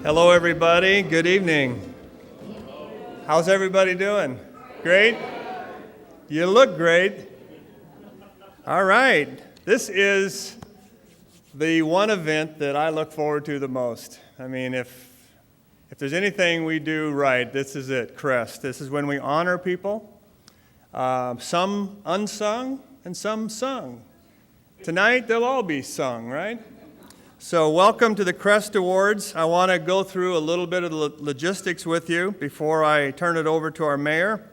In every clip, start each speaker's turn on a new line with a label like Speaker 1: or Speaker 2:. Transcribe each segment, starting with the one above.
Speaker 1: Hello, everybody. Good evening. How's everybody doing? Great? You look great. All right. This is the one event that I look forward to the most. I mean, if there's anything we do right, this is it, CREST. This is when we honor people, some unsung and some sung. Tonight, they'll all be sung, right? So welcome to the CREST Awards. I want to go through a little bit of the logistics with you before I turn it over to our mayor.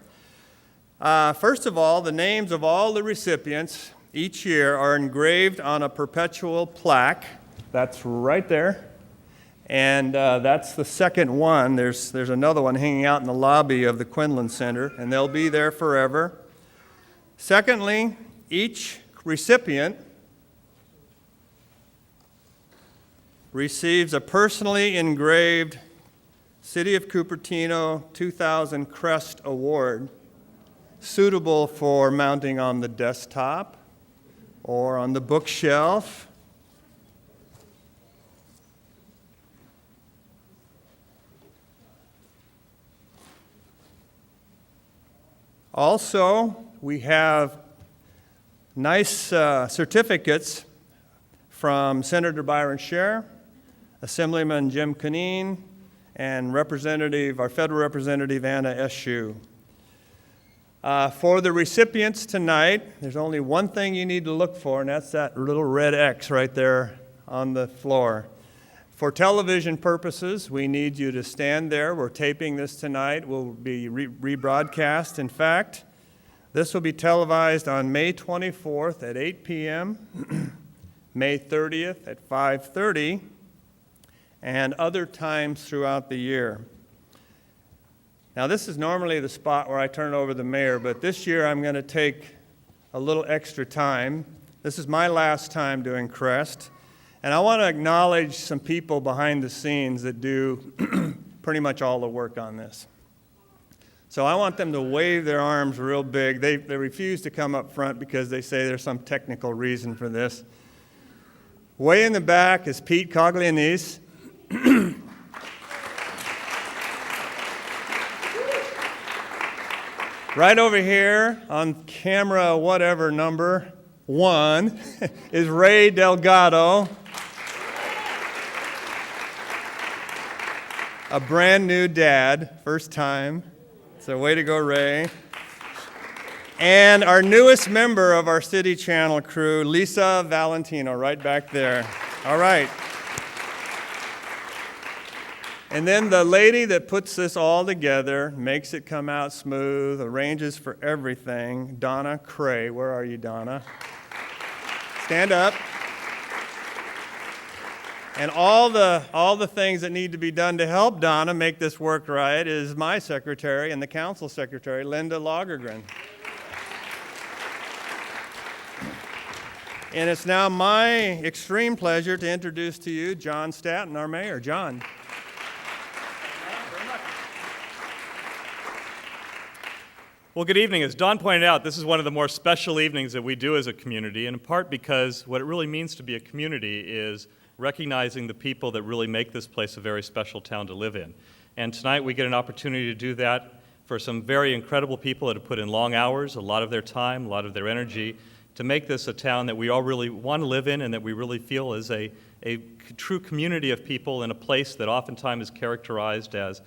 Speaker 1: First of all, the names of all the recipients each year are engraved on a perpetual plaque. That's right there. And that's the second one. There's another one hanging out in the lobby of the Quinlan Center, and they'll be there forever. Secondly, each recipient receives a personally engraved City of Cupertino 2000 CREST Award, suitable for mounting on the desktop or on the bookshelf. Also, we have nice certificates from Senator Byron Scher, Assemblyman Jim Canine, and our federal representative Anna Eshu. For the recipients tonight, there's only one thing you need to look for, and that's that little red X right there on the floor. For television purposes, we need you to stand there. We're taping this tonight. We'll be rebroadcast. In fact, this will be televised on May 24th at 8 p.m., May 30th at 5:30, and other times throughout the year. Now, this is normally the spot where I turn it over to the mayor, but this year I'm going to take a little extra time. This is my last time doing CREST, and I want to acknowledge some people behind the scenes that do pretty much all the work on this. So I want them to wave their arms real big. They refuse to come up front because they say there's some technical reason for this. Way in the back is Pete Coglianese. Right over here on camera, whatever number, 1, is Ray Delgado. A brand new dad, first time. So way to go, Ray. And our newest member of our City Channel crew, Lisa Valentino, right back there. All right. And then the lady that puts this all together, makes it come out smooth, arranges for everything, Donna Cray. Where are you, Donna? Stand up. And all the things that need to be done to help Donna make this work right is my secretary and the council secretary, Linda Lagergren. And it's now my extreme pleasure to introduce to you John Statton, our mayor. John.
Speaker 2: Well, good evening. As Don pointed out, this is one of the more special evenings that we do as a community, and in part because what it really means to be a community is recognizing the people that really make this place a very special town to live in. And tonight we get an opportunity to do that for some very incredible people that have put in long hours, a lot of their time, a lot of their energy, to make this a town that we all really want to live in and that we really feel is a true community of people in a place that oftentimes is characterized as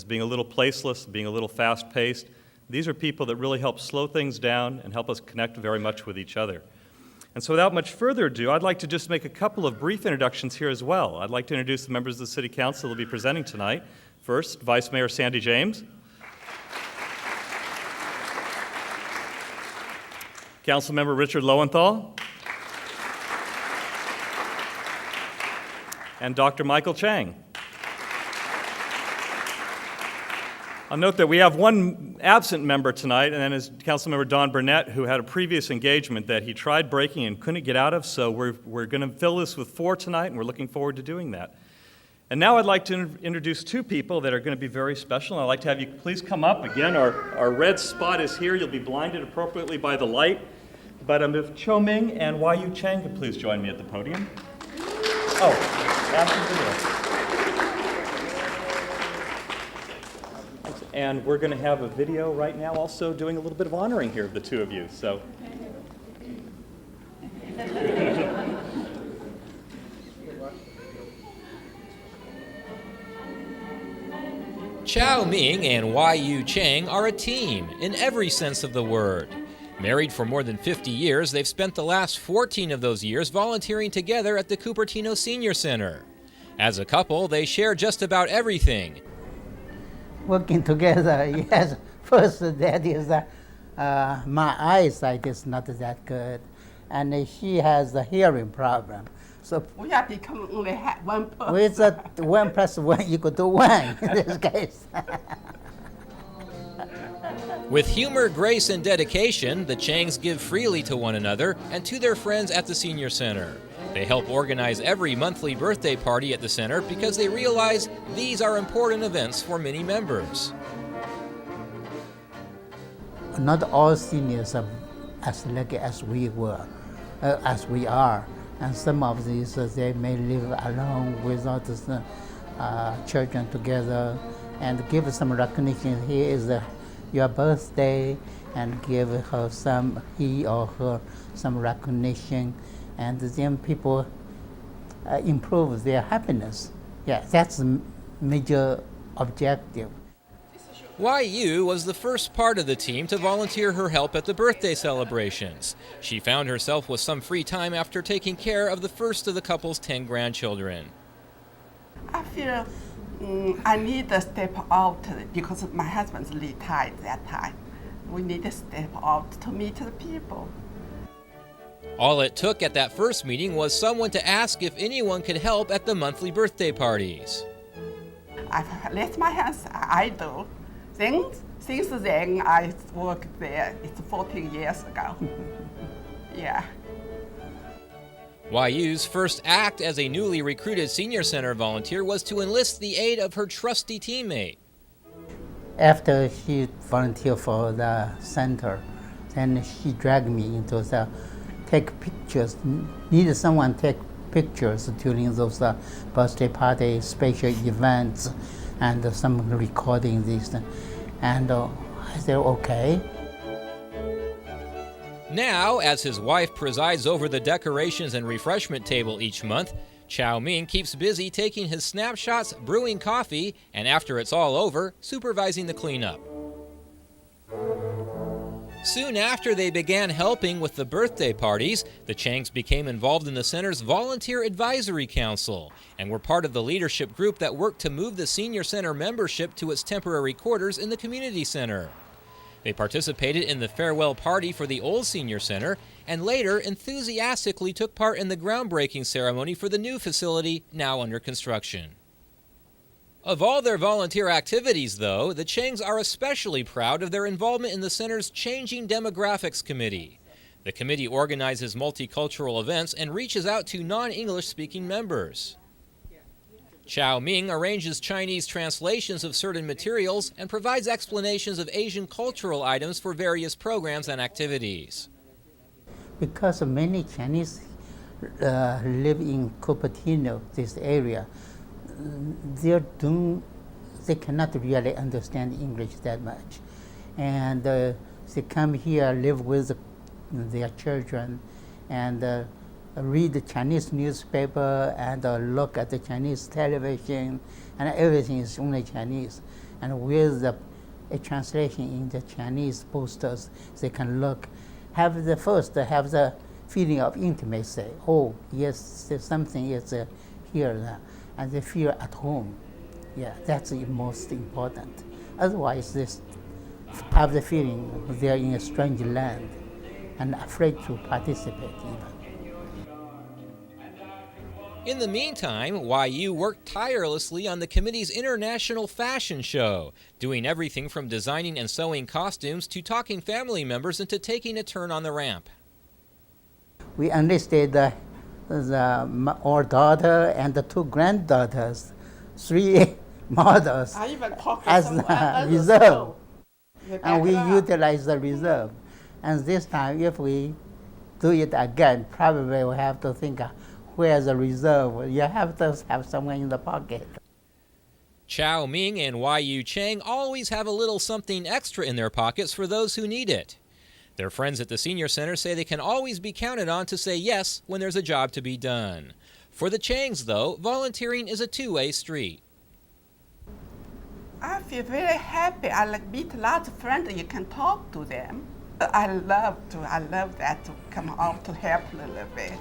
Speaker 2: being a little placeless, being a little fast-paced. These are people that really help slow things down and help us connect very much with each other. And so without much further ado, I'd like to just make a couple of brief introductions here as well. I'd like to introduce the members of the City Council who will be presenting tonight. First, Vice Mayor Sandy James. Councilmember Richard Lowenthal. And Dr. Michael Chang. I'll note that we have one absent member tonight, and that is Councilmember Don Burnett, who had a previous engagement that he tried breaking and couldn't get out of, so we're going to fill this with 4 tonight, and we're looking forward to doing that. And now I'd like to introduce 2 people that are going to be very special. I'd like to have you please come up. Again, our red spot is here. You'll be blinded appropriately by the light. But if Chaoming and Wanyu Chang could please join me at the podium. Oh, after the And we're going to have a video right now also doing a little bit of honoring here of the two of you. So.
Speaker 3: Chaoming and Wanyu Chang are a team in every sense of the word. Married for more than 50 years, they've spent the last 14 of those years volunteering together at the Cupertino Senior Center. As a couple, they share just about everything.
Speaker 4: Working together, yes. First, that is my eyesight is not that good, and she has a hearing problem. So
Speaker 5: we have become only one person.
Speaker 4: with 1 plus 1 equal to 1 in this case.
Speaker 3: With humor, grace, and dedication, the Changs give freely to one another and to their friends at the Senior Center. They help organize every monthly birthday party at the center because they realize these are important events for many members.
Speaker 4: Not all seniors are as lucky as we were, as we are. And some of these, they may live alone without children together, and give some recognition. Here is your birthday, and give her he or her some recognition, and then people improve their happiness. Yeah, that's the major objective.
Speaker 3: Wanyu was the first part of the team to volunteer her help at the birthday celebrations. She found herself with some free time after taking care of the first of the couple's 10 grandchildren.
Speaker 5: I feel I need to step out because my husband's retired that time. We need to step out to meet the people.
Speaker 3: All it took at that first meeting was someone to ask if anyone could help at the monthly birthday parties.
Speaker 5: I've let my hands, I do. Since then, I worked there. It's 14 years ago. Yeah.
Speaker 3: Wanyu's first act as a newly recruited Senior Center volunteer was to enlist the aid of her trusty teammate.
Speaker 4: After she volunteered for the center, then she dragged me into the take pictures. Needed someone take pictures during those birthday parties, special events, and some recording these. And I said, okay.
Speaker 3: Now, as his wife presides over the decorations and refreshment table each month, Chaoming keeps busy taking his snapshots, brewing coffee, and after it's all over, supervising the cleanup. Soon after they began helping with the birthday parties, the Changs became involved in the center's Volunteer Advisory Council and were part of the leadership group that worked to move the Senior Center membership to its temporary quarters in the community center. They participated in the farewell party for the old Senior Center and later enthusiastically took part in the groundbreaking ceremony for the new facility now under construction. Of all their volunteer activities, though, the Changs are especially proud of their involvement in the center's Changing Demographics Committee. The committee organizes multicultural events and reaches out to non-English speaking members. Chaoming arranges Chinese translations of certain materials and provides explanations of Asian cultural items for various programs and activities.
Speaker 4: Because many Chinese live in Cupertino, this area, they cannot really understand English that much. And they come here, live with their children, and read the Chinese newspaper, and look at the Chinese television, and everything is only Chinese. And with a translation in the Chinese posters, they can have the feeling of intimacy. Oh, yes, there's something is here now. And they feel at home. Yeah, that's the most important. Otherwise, they have the feeling they're in a strange land and afraid to participate even.
Speaker 3: In the meantime, Wanyu worked tirelessly on the committee's international fashion show, doing everything from designing and sewing costumes to talking family members into taking a turn on the ramp.
Speaker 4: We enlisted our daughter and the 2 granddaughters, 3 models
Speaker 5: I even talked to
Speaker 4: as
Speaker 5: someone
Speaker 4: the
Speaker 5: else.
Speaker 4: reserve.
Speaker 5: The
Speaker 4: And we
Speaker 5: background.
Speaker 4: utilize the reserve. And this time, if we do it again, probably we have to think, where's the reserve? You have to have someone in the pocket.
Speaker 3: Chaoming and Chang always have a little something extra in their pockets for those who need it. Their friends at the Senior Center say they can always be counted on to say yes when there's a job to be done. For the Changs, though, volunteering is a two-way street.
Speaker 5: I feel very happy. I meet lots of friends. You can talk to them. I love that to come out to help a little bit.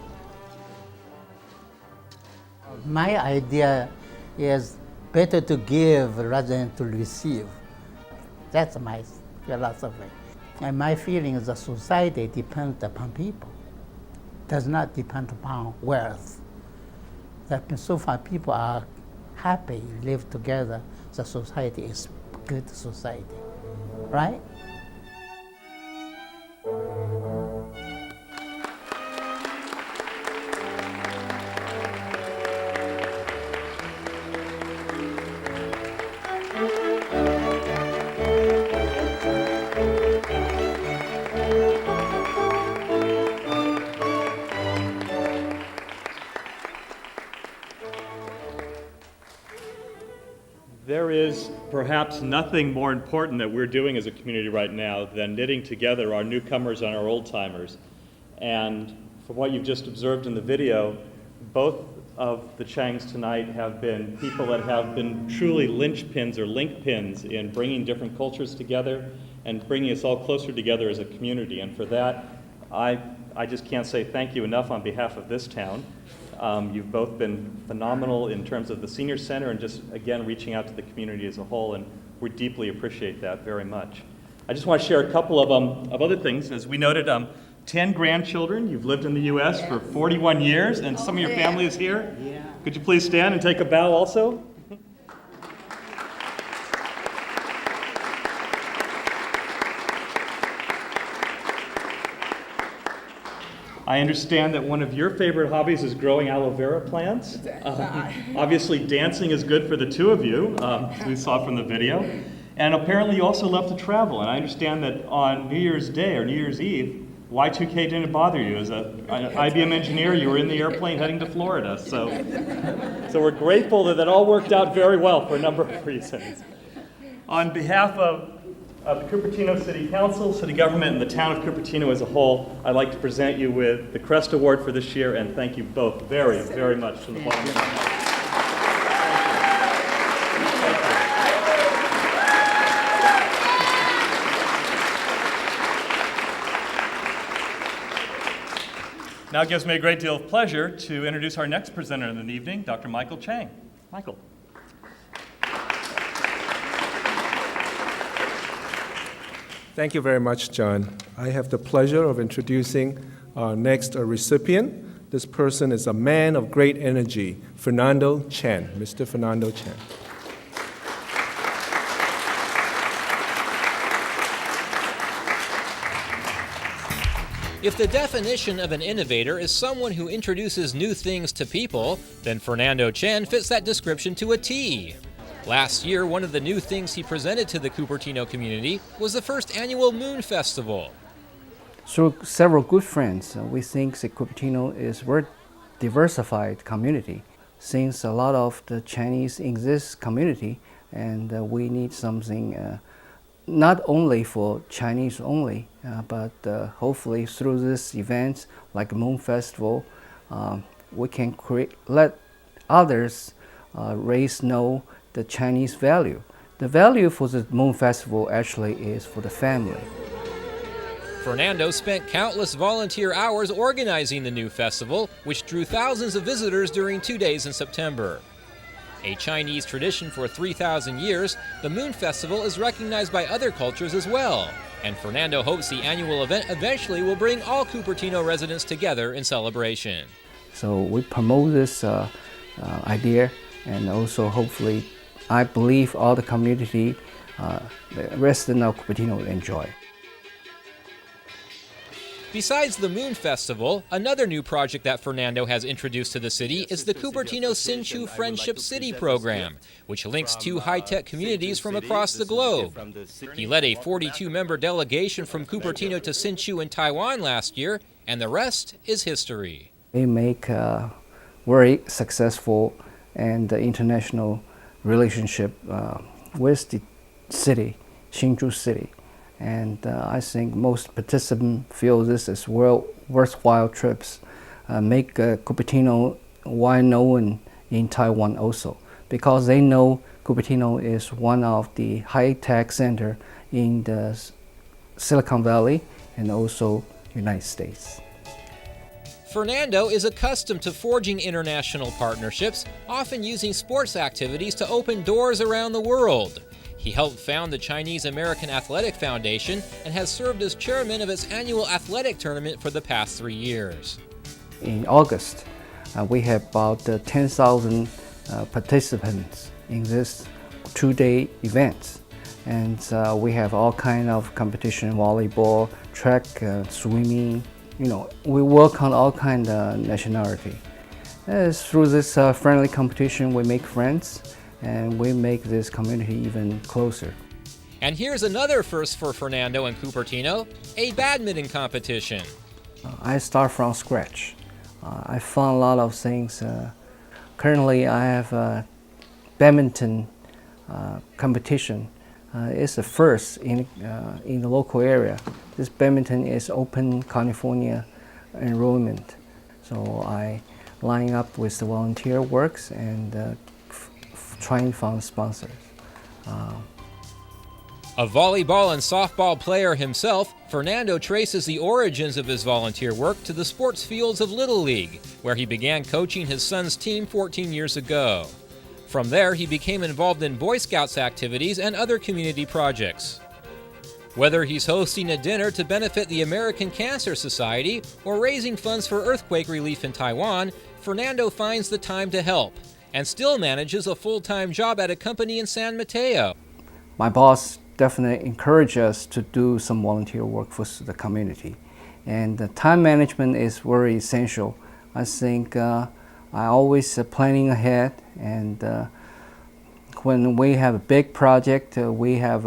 Speaker 4: My idea is better to give rather than to receive. That's my philosophy. And my feeling is that society depends upon people, does not depend upon wealth. That so far people are happy, live together, the society is good society, right?
Speaker 2: There is perhaps nothing more important that we're doing as a community right now than knitting together our newcomers and our old-timers. And from what you've just observed in the video, both of the Changs tonight have been people that have been truly linchpins or link pins in bringing different cultures together and bringing us all closer together as a community. And for that, I just can't say thank you enough on behalf of this town. You've both been phenomenal in terms of the Senior Center and just, again, reaching out to the community as a whole, and we deeply appreciate that very much. I just want to share a couple of other things. As we noted, 10 grandchildren. You've lived in the U.S. for 41 years, and some of your family is here. Yeah. Could you please stand and take a bow also? I understand that one of your favorite hobbies is growing aloe vera plants. Obviously, dancing is good for the two of you, as we saw from the video. And apparently you also love to travel. And I understand that on New Year's Day or New Year's Eve, Y2K didn't bother you. As an IBM engineer, you were in the airplane heading to Florida. So we're grateful that all worked out very well for a number of reasons. On behalf of the Cupertino City Council, City Government, and the town of Cupertino as a whole, I'd like to present you with the CREST Award for this year, and thank you both very, very much from the bottom of my heart. Now it gives me a great deal of pleasure to introduce our next presenter in the evening, Dr. Michael Chang. Michael.
Speaker 6: Thank you very much, John. I have the pleasure of introducing our next recipient. This person is a man of great energy, Fernando Chen, Mr. Fernando Chen.
Speaker 3: If the definition of an innovator is someone who introduces new things to people, then Fernando Chen fits that description to a T. Last year, one of the new things he presented to the Cupertino community was the first annual Moon Festival.
Speaker 7: Through several good friends, we think the Cupertino is a very diversified community. Since a lot of the Chinese in this community, and we need something not only for Chinese only, but hopefully through this event, like Moon Festival, we can let others know the Chinese value. The value for the Moon Festival actually is for the family.
Speaker 3: Fernando spent countless volunteer hours organizing the new festival, which drew thousands of visitors during 2 days in September. A Chinese tradition for 3,000 years, the Moon Festival is recognized by other cultures as well. And Fernando hopes the annual event eventually will bring all Cupertino residents together in celebration.
Speaker 7: So we promote this idea, and also hopefully I believe all the community, the residents of Cupertino will enjoy.
Speaker 3: Besides the Moon Festival, another new project that Fernando has introduced to the city is the Cupertino Hsinchu Friendship City program, which links two high-tech communities from across the globe. He led a 42-member delegation from Cupertino to Hsinchu in Taiwan last year, and the rest is history.
Speaker 7: We make very successful and international relationship with the city, Hsinchu City. And I think most participants feel this is worthwhile trips, make Cupertino well known in Taiwan also, because they know Cupertino is one of the high-tech center in the Silicon Valley and also United States.
Speaker 3: Fernando is accustomed to forging international partnerships, often using sports activities to open doors around the world. He helped found the Chinese American Athletic Foundation and has served as chairman of its annual athletic tournament for the past 3 years.
Speaker 7: In August, we have about 10,000 participants in this 2-day event. And we have all kind of competition, volleyball, track, swimming. You know, we work on all kind of nationality. Through this friendly competition, we make friends and we make this community even closer.
Speaker 3: And here's another first for Fernando and Cupertino, a badminton competition.
Speaker 7: I start from scratch. I found a lot of things. Currently, I have a badminton competition. It's the first in the local area. This badminton is open California enrollment. So I line up with the volunteer works and try and find sponsors.
Speaker 3: A volleyball and softball player himself, Fernando traces the origins of his volunteer work to the sports fields of Little League, where he began coaching his son's team 14 years ago. From there, he became involved in Boy Scouts activities and other community projects. Whether he's hosting a dinner to benefit the American Cancer Society or raising funds for earthquake relief in Taiwan, Fernando finds the time to help and still manages a full-time job at a company in San Mateo.
Speaker 7: My boss definitely encouraged us to do some volunteer work for the community. And the time management is very essential. I think I always planning ahead, and when we have a big project, we have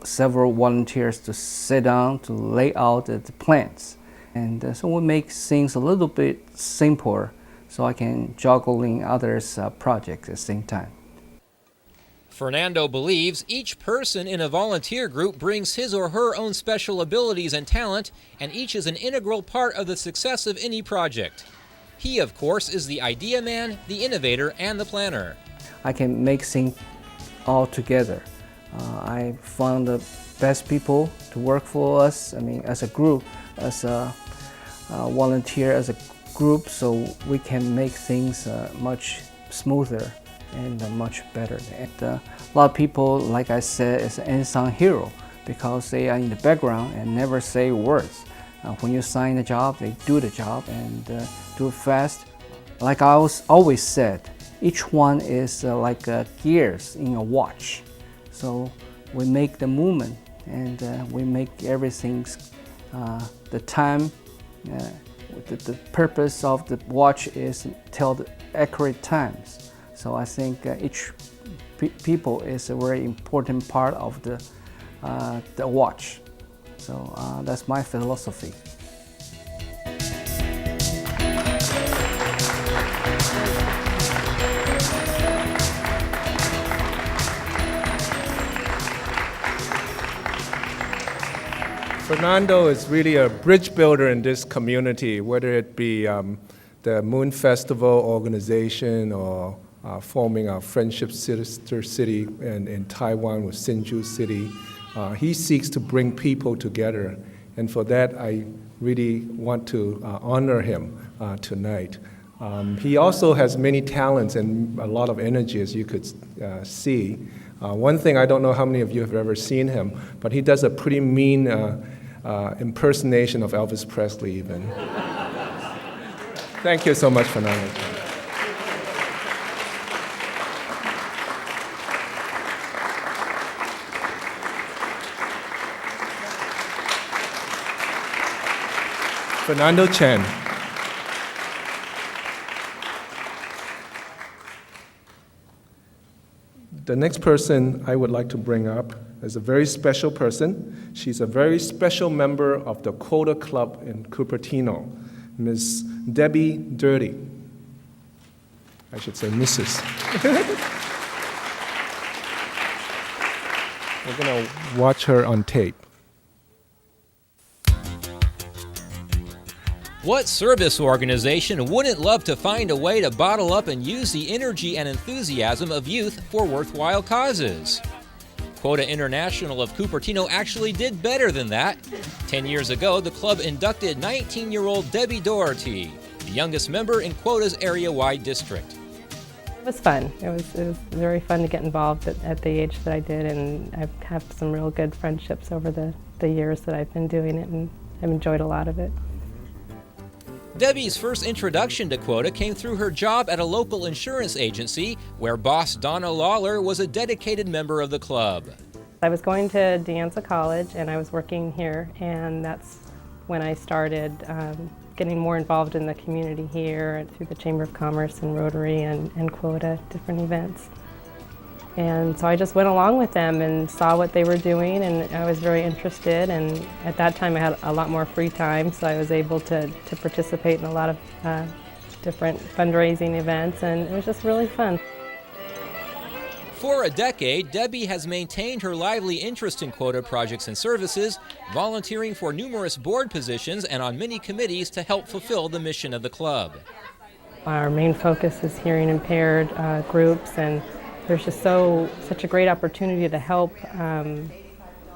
Speaker 7: several volunteers to sit down to lay out the plans. And so we make things a little bit simpler so I can juggle in others' projects at the same time.
Speaker 3: Fernando believes each person in a volunteer group brings his or her own special abilities and talent, and each is an integral part of the success of any project. He, of course, is the idea man, the innovator, and the planner.
Speaker 7: I can make things all together. I found the best people to work for us, I mean, as a group, as a volunteer, as a group, so we can make things much smoother and much better. And a lot of people, like I said, is an unsung hero because they are in the background and never say words. When you sign the job, they do the job and do it fast. Like I always said, each one is like gears in a watch. So we make the movement and we make everything, the time, the purpose of the watch is to tell the accurate times. So I think each people is a very important part of the watch. So that's my philosophy.
Speaker 6: Fernando is really a bridge builder in this community, whether it be the Moon Festival organization or forming a friendship sister city in Taiwan with Hsinchu City. He seeks to bring people together, and for that I really want to honor him tonight. He also has many talents and a lot of energy, as you could see. One thing, I don't know how many of you have ever seen him, but he does a pretty mean impersonation of Elvis Presley even. Thank you so much, Fernando. Fernando Chen. The next person I would like to bring up is a very special person. She's a very special member of the Quota Club in Cupertino, Ms. Debbie Dougherty. I should say Mrs. We're going to watch her on tape.
Speaker 3: What service organization wouldn't love to find a way to bottle up and use the energy and enthusiasm of youth for worthwhile causes? Quota International of Cupertino actually did better than that. 10 years ago, the club inducted 19-year-old Debbie Dougherty, the youngest member in Quota's area-wide district.
Speaker 8: It was fun. It was very fun to get involved at the age that I did, and I've had some real good friendships over the years that I've been doing it, and I've enjoyed a lot of it.
Speaker 3: Debbie's first introduction to Quota came through her job at a local insurance agency where boss Donna Lawler was a dedicated member of the club.
Speaker 8: I was going to De Anza College and I was working here, and that's when I started getting more involved in the community here through the Chamber of Commerce and Rotary and Quota, different events. And so I just went along with them and saw what they were doing, and I was very interested, and at that time I had a lot more free time, so I was able to participate in a lot of different fundraising events, and it was just really fun.
Speaker 3: For a decade, Debbie has maintained her lively interest in Quota projects and services, volunteering for numerous board positions and on many committees to help fulfill the mission of the club.
Speaker 8: Our main focus is hearing impaired groups, and there's just such a great opportunity to help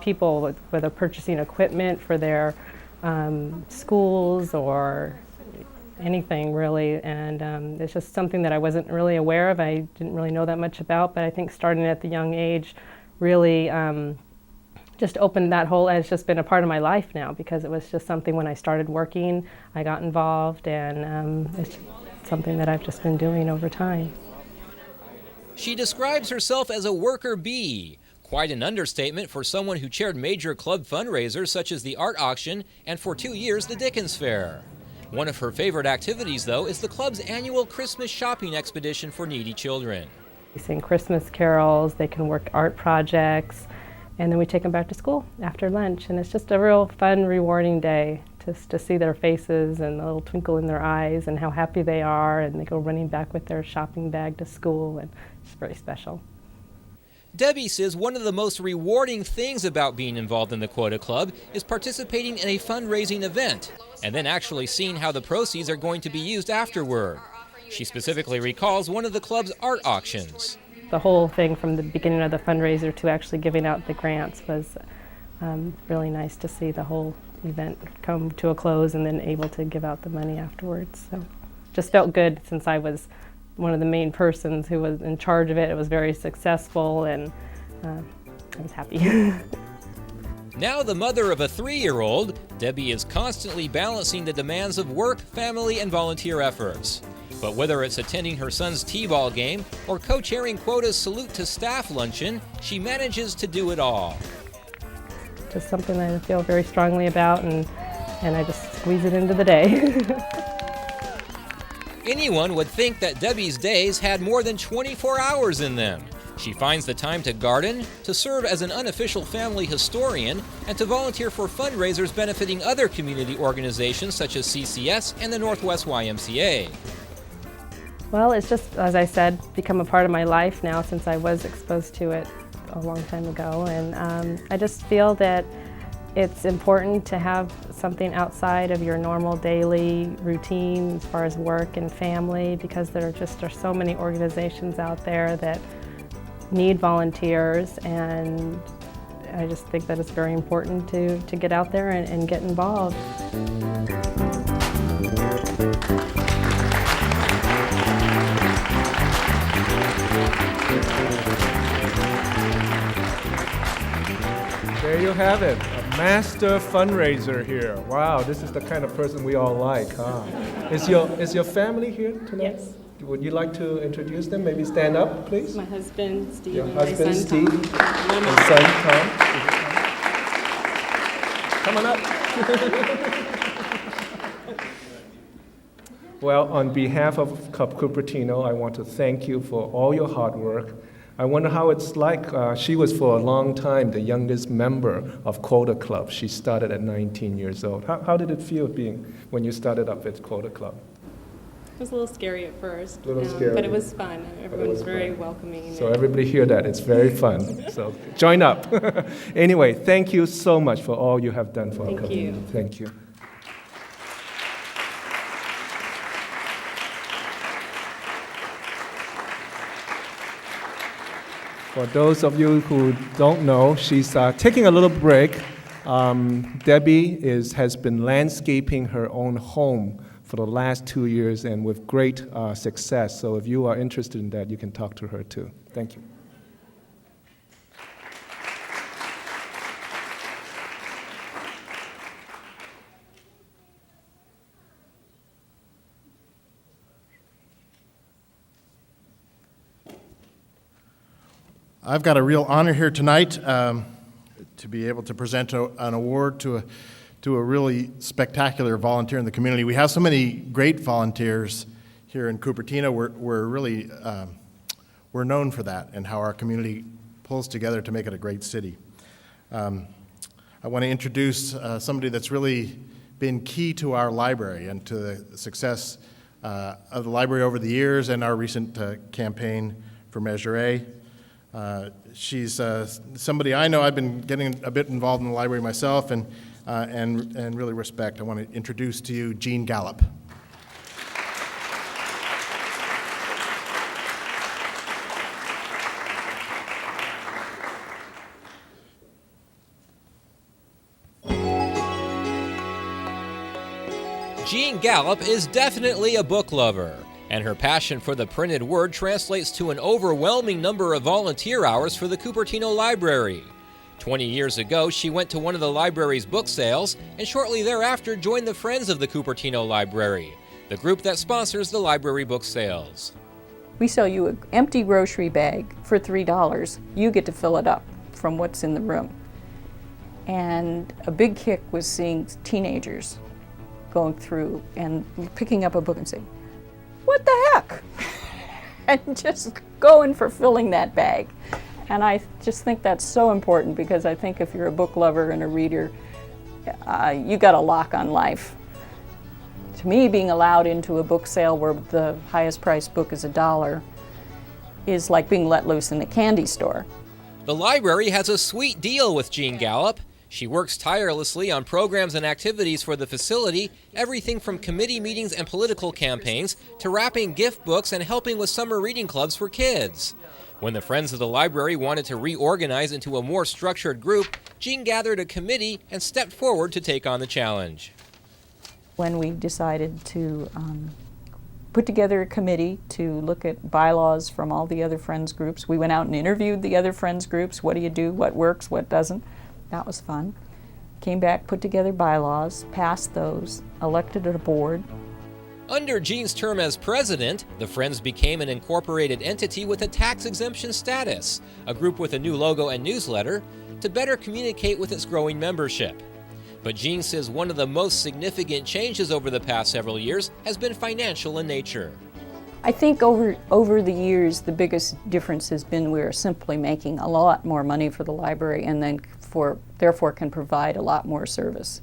Speaker 8: people whether purchasing equipment for their schools or anything really, and it's just something that I wasn't really aware of. I didn't really know that much about, but I think starting at the young age really just opened that whole, it's just been a part of my life now, because it was just something when I started working, I got involved, and it's something that I've just been doing over time.
Speaker 3: She describes herself as a worker bee, quite an understatement for someone who chaired major club fundraisers such as the art auction and for 2 years the Dickens Fair. One of her favorite activities, though, is the club's annual Christmas shopping expedition for needy children.
Speaker 8: We sing Christmas carols, they can work art projects, and then we take them back to school after lunch, and it's just a real fun, rewarding day to see their faces and the little twinkle in their eyes and how happy they are, and they go running back with their shopping bag to school, and it's very special.
Speaker 3: Debbie says one of the most rewarding things about being involved in the Quota Club is participating in a fundraising event and then actually seeing how the proceeds are going to be used afterward. She specifically recalls one of the club's art auctions.
Speaker 8: The whole thing from the beginning of the fundraiser to actually giving out the grants was really nice to see the whole event come to a close and then able to give out the money afterwards. So just felt good since I was one of the main persons who was in charge of it. It was very successful, and I was happy.
Speaker 3: Now the mother of a 3-year-old, Debbie is constantly balancing the demands of work, family, and volunteer efforts. But whether it's attending her son's t-ball game or co-chairing Quota's Salute to Staff luncheon, she manages to do it all.
Speaker 8: Just something that I feel very strongly about, and I just squeeze it into the day.
Speaker 3: Anyone would think that Debbie's days had more than 24 hours in them. She finds the time to garden, to serve as an unofficial family historian, and to volunteer for fundraisers benefiting other community organizations such as CCS and the Northwest YMCA.
Speaker 8: Well, it's just, as I said, become a part of my life now since I was exposed to it a long time ago, and I just feel that it's important to have something outside of your normal daily routine as far as work and family, because there are so many organizations out there that need volunteers, and I just think that it's very important to get out there and get involved.
Speaker 6: There you have it, a master fundraiser here. Wow, this is the kind of person we all like, huh? Is your family here tonight?
Speaker 8: Yes.
Speaker 6: Would you like to introduce them? Maybe stand up, please.
Speaker 8: My husband, Steve,
Speaker 6: Your
Speaker 8: and my
Speaker 6: husband,
Speaker 8: son,
Speaker 6: Steve,
Speaker 8: Tom.
Speaker 6: and son, Tom. Come on up. Well, on behalf of Cupertino, I want to thank you for all your hard work. I wonder how it's like. She was for a long time the youngest member of Quota Club. She started at 19 years old. How did it feel when you started up at Quota Club?
Speaker 8: was a little scary at first,
Speaker 6: A little scary.
Speaker 8: but it was fun. Everyone was very
Speaker 6: fun.
Speaker 8: welcoming.
Speaker 6: So everybody hear that. It's very fun. So join up. Anyway, thank you so much for all you have done for our community.
Speaker 8: you.
Speaker 6: Thank you. For those of you who don't know, she's taking a little break. Debbie has been landscaping her own home for the last 2 years and with great success. So if you are interested in that, you can talk to her too. Thank you.
Speaker 9: I've got a real honor here tonight to be able to present an award to a really spectacular volunteer in the community. We have so many great volunteers here in Cupertino. We're really we're known for that and how our community pulls together to make it a great city. I want to introduce somebody that's really been key to our library and to the success of the library over the years and our recent campaign for Measure A. She's somebody I know. I've been getting a bit involved in the library myself and really respect. I want to introduce to you Jean Gallup.
Speaker 3: Jean Gallup is definitely a book lover, and her passion for the printed word translates to an overwhelming number of volunteer hours for the Cupertino Library. 20 years ago, she went to one of the library's book sales, and shortly thereafter joined the Friends of the Cupertino Library, the group that sponsors the library book sales.
Speaker 10: We sell you an empty grocery bag for $3. You get to fill it up from what's in the room. And a big kick was seeing teenagers going through and picking up a book and saying, "What the heck?" and just going for filling that bag. And I just think that's so important because I think if you're a book lover and a reader, you got a lock on life. To me, being allowed into a book sale where the highest priced book is $1 is like being let loose in a candy store.
Speaker 3: The library has a sweet deal with Jean Gallup. She works tirelessly on programs and activities for the facility, everything from committee meetings and political campaigns to wrapping gift books and helping with summer reading clubs for kids. When the Friends of the Library wanted to reorganize into a more structured group, Jean gathered a committee and stepped forward to take on the challenge.
Speaker 10: When we decided to put together a committee to look at bylaws from all the other Friends groups, we went out and interviewed the other Friends groups. What do you do? What works? What doesn't? That was fun. Came back, put together bylaws, passed those, elected a board.
Speaker 3: Under Jean's term as president, the Friends became an incorporated entity with a tax exemption status, a group with a new logo and newsletter, to better communicate with its growing membership. But Jean says one of the most significant changes over the past several years has been financial in nature.
Speaker 10: I think over the years, the biggest difference has been we're simply making a lot more money for the library and then therefore can provide a lot more service.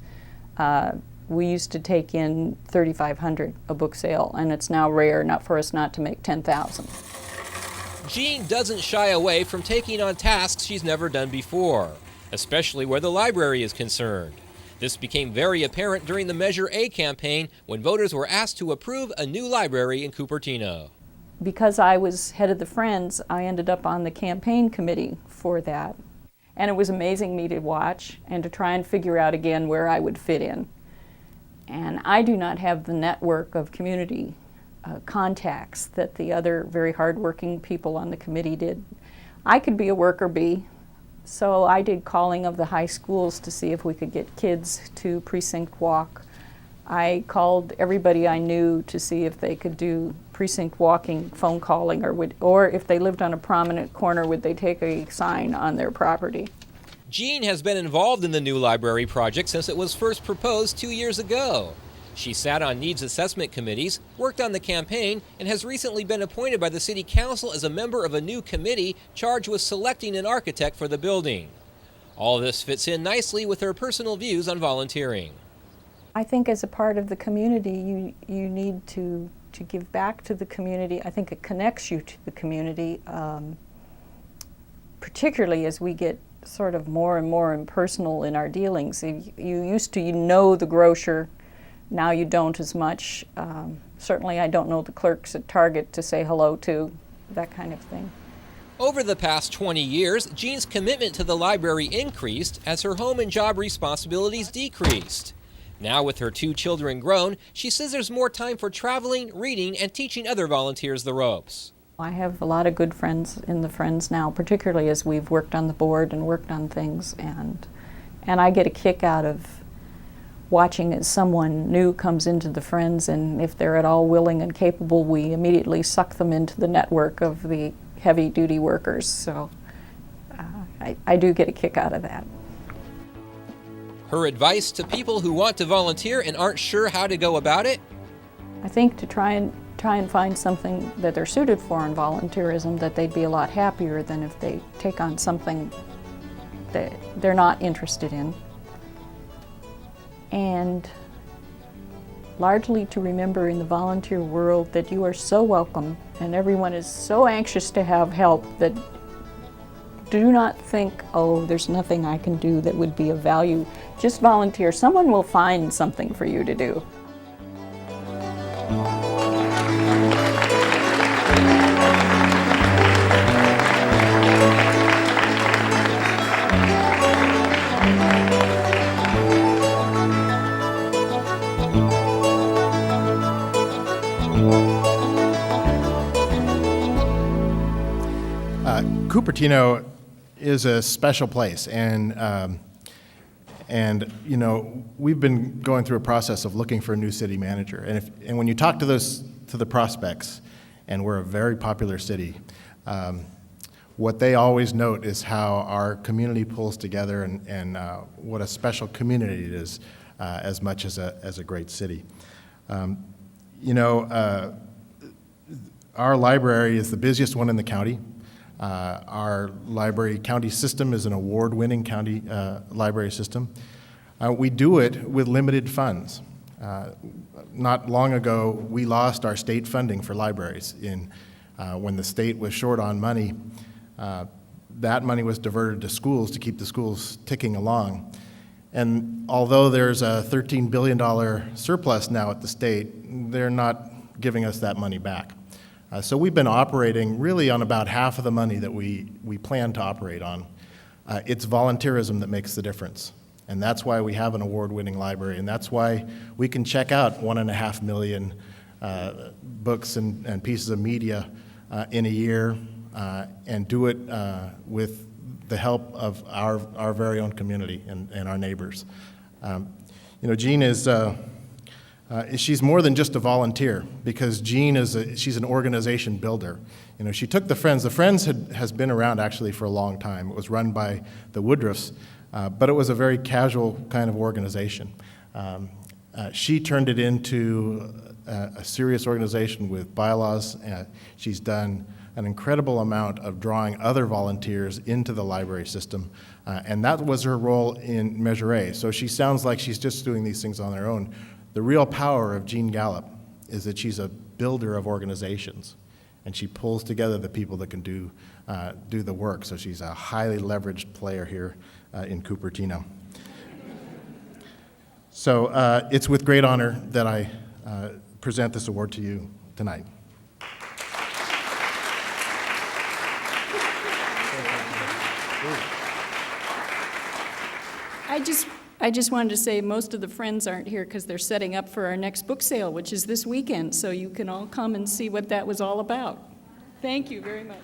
Speaker 10: We used to take in $3,500 a book sale, and it's now rare not for us not to make $10,000.
Speaker 3: Jean doesn't shy away from taking on tasks she's never done before, especially where the library is concerned. This became very apparent during the Measure A campaign when voters were asked to approve a new library in Cupertino.
Speaker 10: Because I was head of the Friends, I ended up on the campaign committee for that. And it was amazing me to watch and to try and figure out again where I would fit in. And I do not have the network of community contacts that the other very hardworking people on the committee did. I could be a worker bee, so I did calling of the high schools to see if we could get kids to precinct walk. I called everybody I knew to see if they could do precinct walking, phone calling, or if they lived on a prominent corner, would they take a sign on their property.
Speaker 3: Jean has been involved in the new library project since it was first proposed 2 years ago. She sat on needs assessment committees, worked on the campaign, and has recently been appointed by the City Council as a member of a new committee charged with selecting an architect for the building. All this fits in nicely with her personal views on volunteering.
Speaker 10: I think as a part of the community, you need to to give back to the community. I think it connects you to the community, particularly as we get sort of more and more impersonal in our dealings. You used to know the grocer, now you don't as much. Certainly I don't know the clerks at Target to say hello to, that kind of thing.
Speaker 3: Over the past 20 years, Jean's commitment to the library increased as her home and job responsibilities decreased. Now with her 2 children grown, she says there's more time for traveling, reading, and teaching other volunteers the ropes.
Speaker 10: I have a lot of good friends in the Friends now, particularly as we've worked on the board and worked on things, and I get a kick out of watching as someone new comes into the Friends, and if they're at all willing and capable, we immediately suck them into the network of the heavy-duty workers. So I do get a kick out of that.
Speaker 3: Her advice to people who want to volunteer and aren't sure how to go about it?
Speaker 10: I think to try and find something that they're suited for in volunteerism, that they'd be a lot happier than if they take on something that they're not interested in. And largely to remember in the volunteer world that you are so welcome and everyone is so anxious to have help that do not think, oh, there's nothing I can do that would be of value. Just volunteer. Someone will find something for you to do.
Speaker 9: Cupertino is a special place, and you know, we've been going through a process of looking for a new city manager, and when you talk to the prospects, and we're a very popular city, what they always note is how our community pulls together, and what a special community it is, as much as a great city. You know, our library is the busiest one in the county. Our library county system is an award-winning county library system. We do it with limited funds. Not long ago, we lost our state funding for libraries. When the state was short on money, that money was diverted to schools to keep the schools ticking along. And although there's a $13 billion surplus now at the state, they're not giving us that money back. So we've been operating really on about half of the money that we plan to operate on. It's volunteerism that makes the difference. And that's why we have an award-winning library, and that's why we can check out 1.5 million books and pieces of media in a year, and do it with the help of our very own community and our neighbors. You know, Jean is she's more than just a volunteer, because Jean she's an organization builder. You know, she took the Friends. The Friends has been around actually for a long time. It was run by the Woodruffs, but it was a very casual kind of organization. She turned it into a serious organization with bylaws. She's done an incredible amount of drawing other volunteers into the library system, and that was her role in Measure A. So she sounds like she's just doing these things on her own. The real power of Jean Gallup is that she's a builder of organizations, and she pulls together the people that can do the work. So she's a highly leveraged player here in Cupertino. So it's with great honor that I present this award to you tonight.
Speaker 10: I just wanted to say most of the Friends aren't here because they're setting up for our next book sale, which is this weekend, so you can all come and see what that was all about. Thank you very much.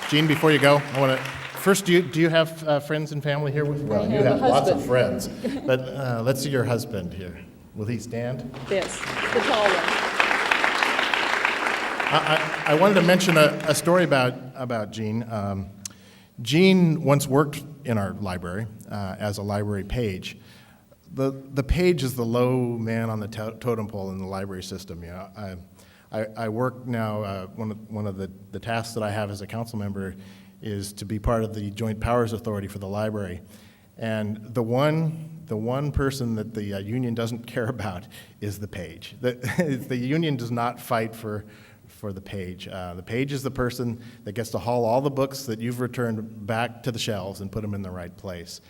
Speaker 9: Jean, before you go, I want to first. Do you have friends and family here with you? Well, you have lots of friends, but let's see your husband here. Will he stand?
Speaker 10: Yes, the tall one.
Speaker 9: I wanted to mention a story about Jean. Jean once worked in our library as a library page. The page is the low man on the totem pole in the library system. You know, I work now. One of the tasks that I have as a council member is to be part of the Joint Powers Authority for the library, And the one person that the union doesn't care about is the page. The union does not fight for the page. The page is the person that gets to haul all the books that you've returned back to the shelves and put them in the right place.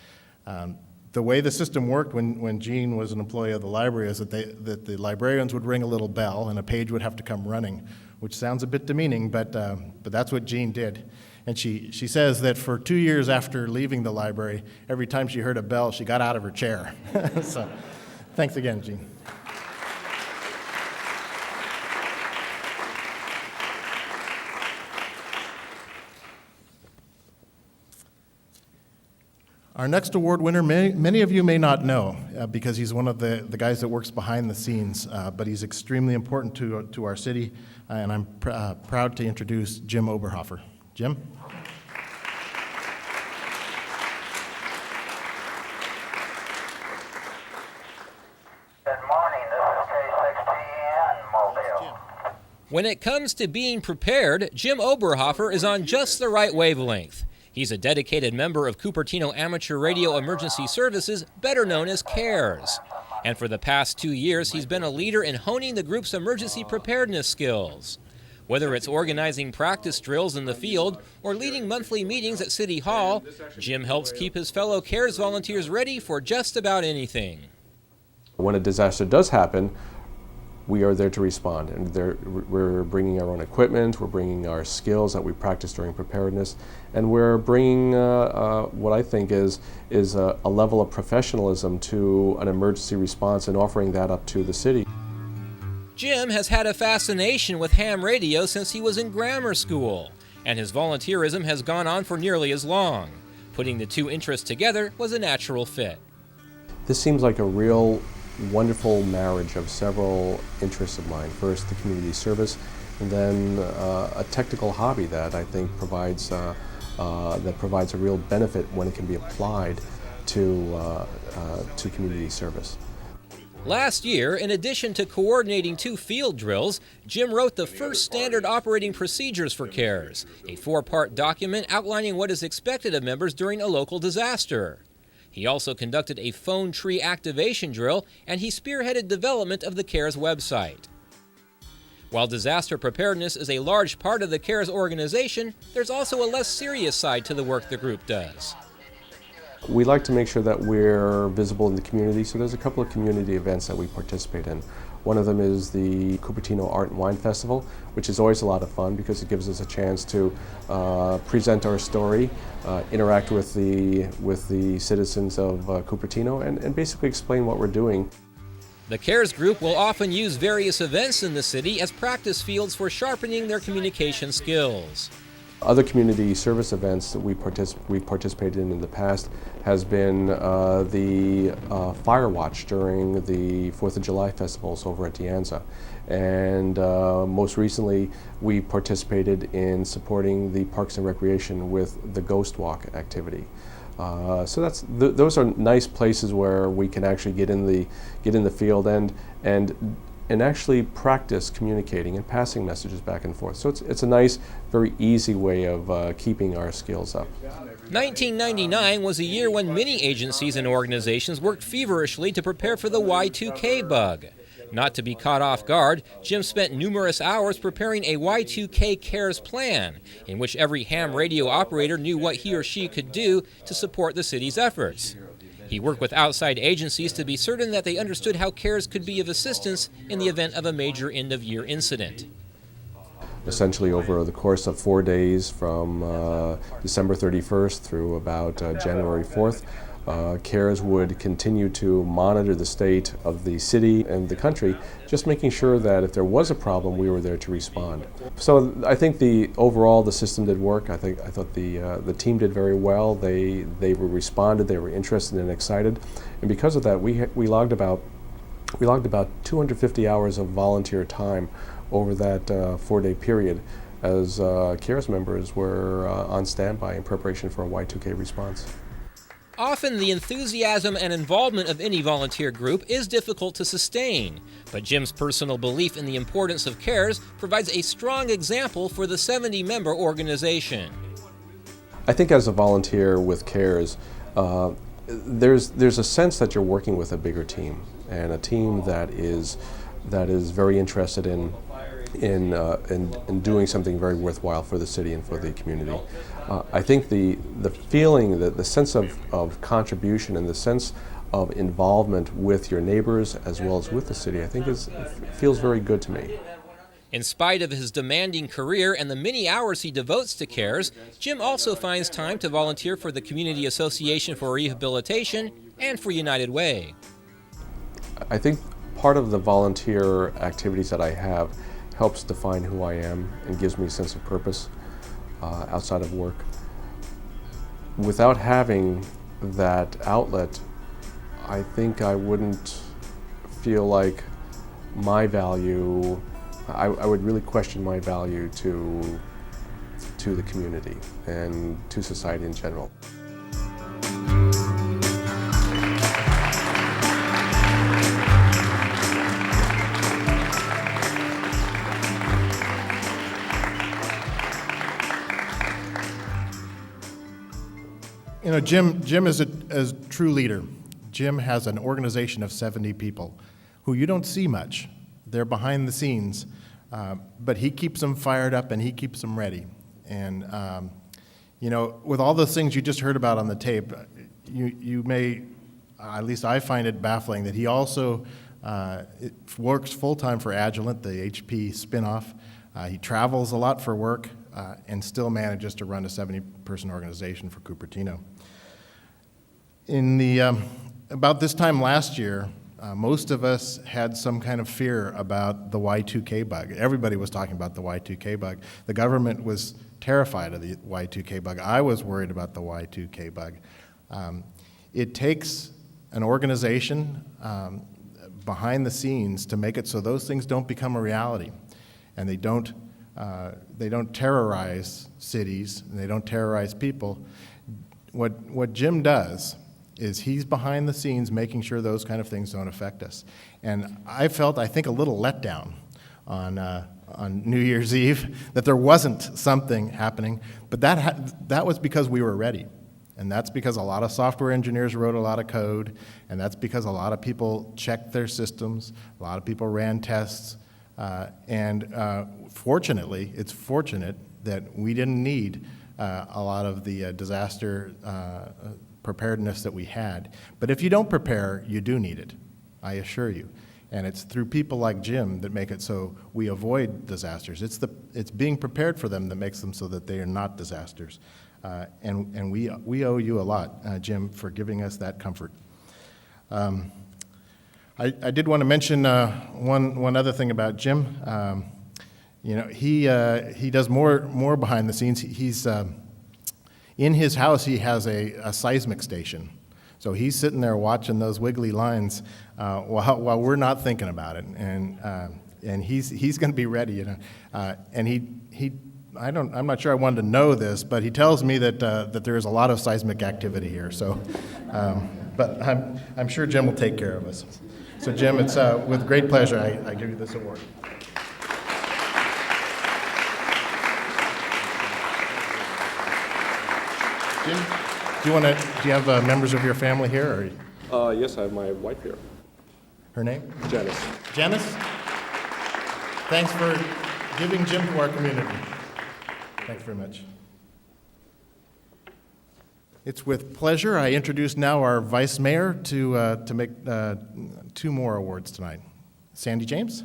Speaker 9: The way the system worked when Jean was an employee of the library is that the librarians would ring a little bell and a page would have to come running, which sounds a bit demeaning, but that's what Jean did. And she says that for 2 years after leaving the library, every time she heard a bell, she got out of her chair. So thanks again, Jean. Our next award winner, many of you may not know because he's one of the guys that works behind the scenes, but he's extremely important to our city, and I'm proud to introduce Jim Oberhofer. Jim?
Speaker 11: Good morning, this is K6TN Mobile.
Speaker 3: When it comes to being prepared, Jim Oberhofer is on just the right wavelength. He's a dedicated member of Cupertino Amateur Radio Emergency Services, better known as CARES. And for the past 2 years, he's been a leader in honing the group's emergency preparedness skills. Whether it's organizing practice drills in the field or leading monthly meetings at City Hall, Jim helps keep his fellow CARES volunteers ready for just about anything.
Speaker 12: When a disaster does happen, we are there to respond, and we're bringing our own equipment, we're bringing our skills that we practice during preparedness, and we're bringing what I think is a level of professionalism to an emergency response and offering that up to the city.
Speaker 3: Jim has had a fascination with ham radio since he was in grammar school, and his volunteerism has gone on for nearly as long. Putting the two interests together was a natural fit.
Speaker 12: This seems like a real wonderful marriage of several interests of mine. First, the community service, and then a technical hobby that I think provides a real benefit when it can be applied to community service.
Speaker 3: Last year, in addition to coordinating 2 field drills, Jim wrote the first standard operating procedures for CARES, a 4-part document outlining what is expected of members during a local disaster. He also conducted a phone tree activation drill, and he spearheaded development of the CARES website. While disaster preparedness is a large part of the CARES organization, there's also a less serious side to the work the group does.
Speaker 12: We like to make sure that we're visible in the community, so there's a couple of community events that we participate in. One of them is the Cupertino Art and Wine Festival, which is always a lot of fun because it gives us a chance to present our story, interact with the citizens of Cupertino, and basically explain what we're doing.
Speaker 3: The CARES group will often use various events in the city as practice fields for sharpening their communication skills.
Speaker 12: Other community service events that we've participated in the past has been the Fire Watch during the 4th of July festivals over at De Anza. And most recently, we participated in supporting the Parks and Recreation with the Ghost Walk activity. So those are nice places where we can actually get in the field and actually practice communicating and passing messages back and forth. So it's a nice, very easy way of keeping our skills up.
Speaker 3: 1999 was a year when many agencies and organizations worked feverishly to prepare for the Y2K bug. Not to be caught off guard, Jim spent numerous hours preparing a Y2K CARES plan, in which every ham radio operator knew what he or she could do to support the city's efforts. He worked with outside agencies to be certain that they understood how CARES could be of assistance in the event of a major end-of-year incident.
Speaker 12: Essentially over the course of 4 days from December 31st through about January 4th, CARES would continue to monitor the state of the city and the country, just making sure that if there was a problem, we were there to respond. So I think overall the system did work. I thought the team did very well. They responded. They were interested and excited, and because of that, we logged about 250 hours of volunteer time over that 4-day period as CARES members were on standby in preparation for a Y2K response.
Speaker 3: Often the enthusiasm and involvement of any volunteer group is difficult to sustain, but Jim's personal belief in the importance of CARES provides a strong example for the 70-member organization.
Speaker 12: I think as a volunteer with CARES, there's a sense that you're working with a bigger team, and a team that is very interested in doing something very worthwhile for the city and for the community. I think the feeling, the sense of contribution and the sense of involvement with your neighbors as well as with the city, I think feels very good to me.
Speaker 3: In spite of his demanding career and the many hours he devotes to CARES, Jim also finds time to volunteer for the Community Association for Rehabilitation and for United Way.
Speaker 12: I think part of the volunteer activities that I have helps define who I am and gives me a sense of purpose outside of work. Without having that outlet, I think I wouldn't feel like my value, I would really question my value to the community and to society in general.
Speaker 9: You know, Jim is a true leader. Jim has an organization of 70 people who you don't see much. They're behind the scenes, but he keeps them fired up and he keeps them ready. And, you know, with all those things you just heard about on the tape, you may, at least I find it baffling that he also works full-time for Agilent, the HP spinoff. He travels a lot for work and still manages to run a 70-person organization for Cupertino. In the about this time last year, most of us had some kind of fear about the Y2K bug. Everybody was talking about the Y2K bug. The government was terrified of the Y2K bug. I was worried about the Y2K bug. It takes an organization behind the scenes to make it so those things don't become a reality, and they don't terrorize cities, and they don't terrorize people. What Jim does is he's behind the scenes making sure those kind of things don't affect us. And I felt, I think, a little letdown on New Year's Eve that there wasn't something happening, but that was because we were ready. And that's because a lot of software engineers wrote a lot of code, and that's because a lot of people checked their systems, a lot of people ran tests, fortunately, it's fortunate that we didn't need a lot of the disaster preparedness that we had. But if you don't prepare, you do need it, I assure you. And it's through people like Jim that make it so we avoid disasters. It's being prepared for them that makes them so that they are not disasters. And we owe you a lot, Jim, for giving us that comfort. I did want to mention one other thing about Jim. You know, he does more behind the scenes. He's in his house. He has a seismic station, so he's sitting there watching those wiggly lines while we're not thinking about it. And he's going to be ready. You know, and I'm not sure I wanted to know this, but he tells me that there is a lot of seismic activity here. So, but I'm sure Jim will take care of us. So Jim, it's with great pleasure I give you this award. Jim, do you have members of your family here? Or?
Speaker 12: Yes, I have my wife here.
Speaker 9: Her name?
Speaker 12: Janice.
Speaker 9: Janice? Thanks for giving Jim to our community. Thanks very much. It's with pleasure I introduce now our Vice Mayor to make 2 more awards tonight. Sandy James.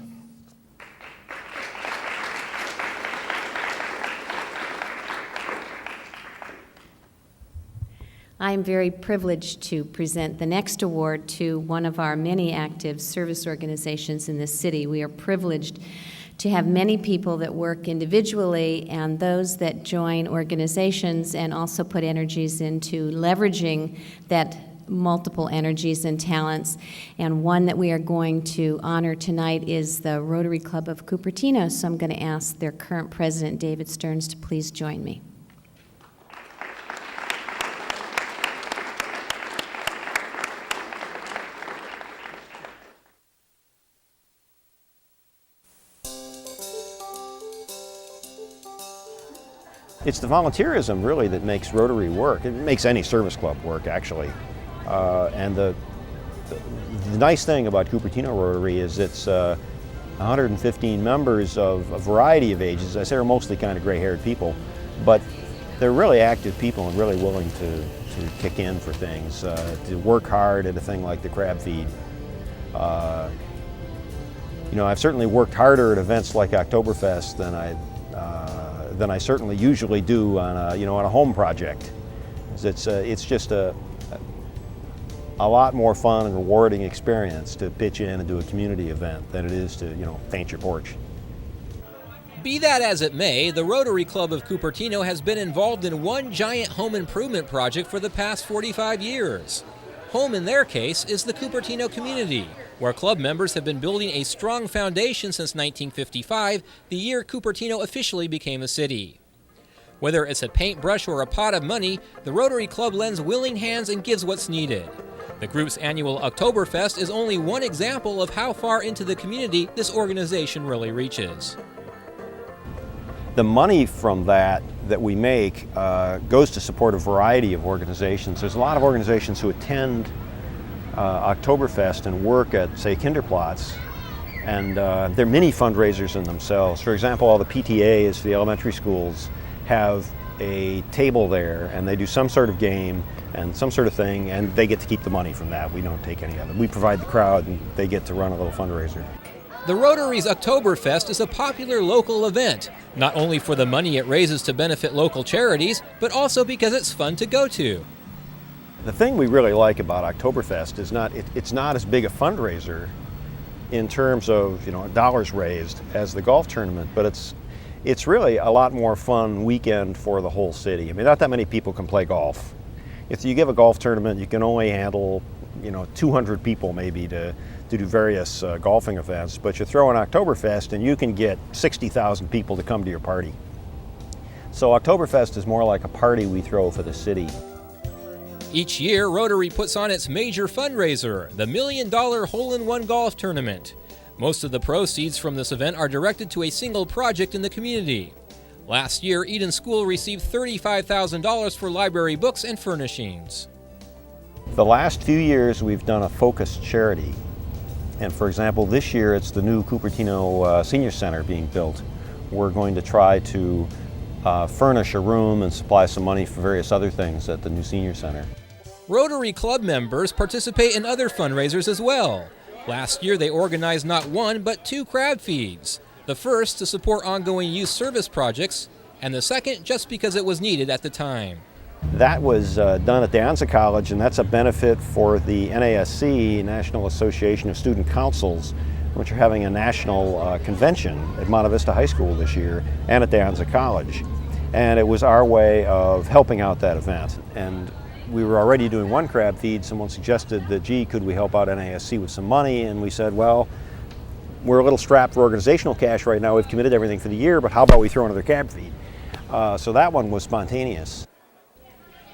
Speaker 13: I am very privileged to present the next award to one of our many active service organizations in this city. We are privileged to have many people that work individually and those that join organizations and also put energies into leveraging that multiple energies and talents. And one that we are going to honor tonight is the Rotary Club of Cupertino. So I'm going to ask their current president, David Stearns, to please join me.
Speaker 14: It's the volunteerism really that makes Rotary work. It makes any service club work, actually. And the nice thing about Cupertino Rotary is it's 115 members of a variety of ages. I say they're mostly kind of gray-haired people, but they're really active people and really willing to kick in for things, to work hard at a thing like the crab feed. You know, I've certainly worked harder at events like Oktoberfest than I certainly usually do on a home project. It's just a lot more fun and rewarding experience to pitch in and do a community event than it is to paint your porch.
Speaker 3: Be that as it may, the Rotary Club of Cupertino has been involved in one giant home improvement project for the past 45 years. Home in their case is the Cupertino community, where club members have been building a strong foundation since 1955, the year Cupertino officially became a city. Whether it's a paintbrush or a pot of money, the Rotary Club lends willing hands and gives what's needed. The group's annual Oktoberfest is only one example of how far into the community this organization really reaches.
Speaker 14: The money from that we make goes to support a variety of organizations. There's a lot of organizations who attend Oktoberfest and work at, say, Kinderplatz, and they're mini fundraisers in themselves. For example, all the PTAs for the elementary schools have a table there, and they do some sort of game and some sort of thing, and they get to keep the money from that. We don't take any of it. We provide the crowd, and they get to run a little fundraiser.
Speaker 3: The Rotary's Oktoberfest is a popular local event, not only for the money it raises to benefit local charities, but also because it's fun to go to.
Speaker 14: The thing we really like about Oktoberfest is it's not as big a fundraiser in terms of dollars raised as the golf tournament, but it's really a lot more fun weekend for the whole city. I mean, not that many people can play golf. If you give a golf tournament, you can only handle 200 people maybe to do various golfing events, but you throw an Oktoberfest and you can get 60,000 people to come to your party. So Oktoberfest is more like a party we throw for the city.
Speaker 3: Each year, Rotary puts on its major fundraiser, the $1 Million Hole-in-One Golf Tournament. Most of the proceeds from this event are directed to a single project in the community. Last year, Eden School received $35,000 for library books and furnishings.
Speaker 14: The last few years we've done a focused charity. And for example, this year it's the new Cupertino Senior Center being built. We're going to try to furnish a room and supply some money for various other things at the new Senior Center.
Speaker 3: Rotary Club members participate in other fundraisers as well. Last year they organized not one, but 2 crab feeds. The first to support ongoing youth service projects, and the second just because it was needed at the time.
Speaker 14: That was done at De Anza College, and that's a benefit for the NASC, National Association of Student Councils, which are having a national convention at Monte Vista High School this year and at De Anza College. And it was our way of helping out that event. And we were already doing one crab feed. Someone suggested that, gee, could we help out NASC with some money? And we said, well, we're a little strapped for organizational cash right now. We've committed everything for the year, but how about we throw another crab feed? So that one was spontaneous.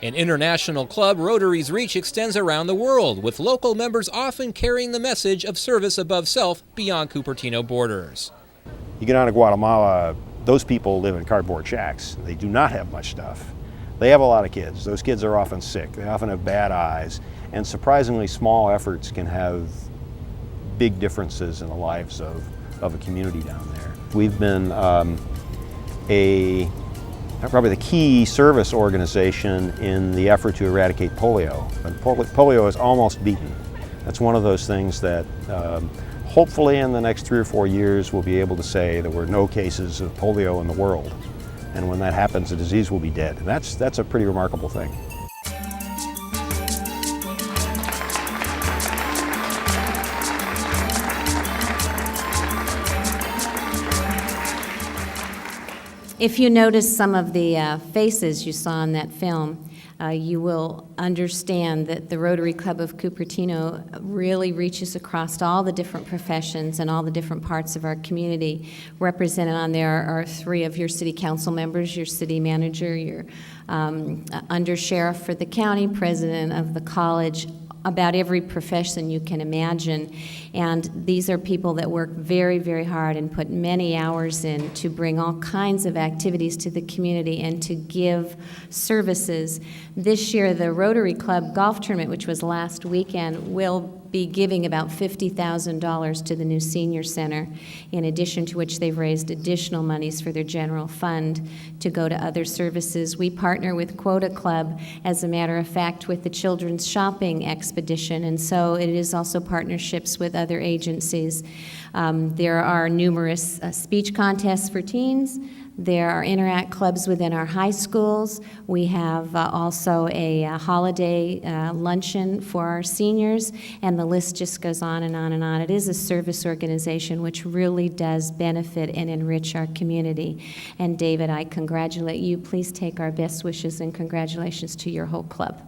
Speaker 3: An international club, Rotary's reach extends around the world, with local members often carrying the message of service above self beyond Cupertino borders.
Speaker 14: You get down to Guatemala, those people live in cardboard shacks. They do not have much stuff. They have a lot of kids. Those kids are often sick. They often have bad eyes. And surprisingly small efforts can have big differences in the lives of a community down there. We've been probably the key service organization in the effort to eradicate polio. And polio is almost beaten. That's one of those things that hopefully in the next 3 or 4 years we'll be able to say there were no cases of polio in the world. And when that happens, the disease will be dead. And that's a pretty remarkable thing.
Speaker 13: If you notice some of the faces you saw in that film, you will understand that the Rotary Club of Cupertino really reaches across all the different professions and all the different parts of our community. Represented on there are 3 of your city council members, your city manager, your undersheriff for the county, president of the college, about every profession you can imagine. And these are people that work very, very hard and put many hours in to bring all kinds of activities to the community and to give services. This year, the Rotary Club Golf Tournament, which was last weekend, will be giving about $50,000 to the new senior center, in addition to which they've raised additional monies for their general fund to go to other services. We partner with Quota Club, as a matter of fact, with the Children's Shopping Expedition, and so it is also partnerships with other agencies. There are numerous speech contests for teens. There are interact clubs within our high schools. We have also a holiday luncheon for our seniors, and the list just goes on and on and on. It is a service organization which really does benefit and enrich our community. And David, I congratulate you. Please take our best wishes and congratulations to your whole club.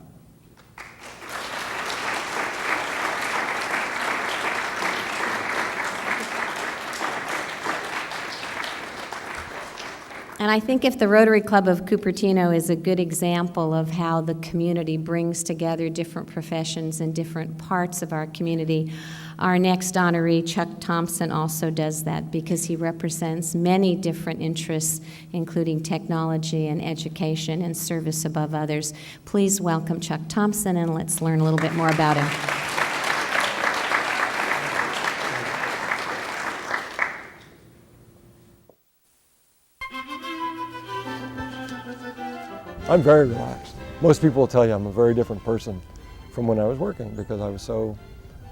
Speaker 13: And I think if the Rotary Club of Cupertino is a good example of how the community brings together different professions in different parts of our community, our next honoree, Chuck Thompson, also does that because he represents many different interests, including technology and education and service above others. Please welcome Chuck Thompson, and let's learn a little bit more about him.
Speaker 15: I'm very relaxed. Most people will tell you I'm a very different person from when I was working because I was so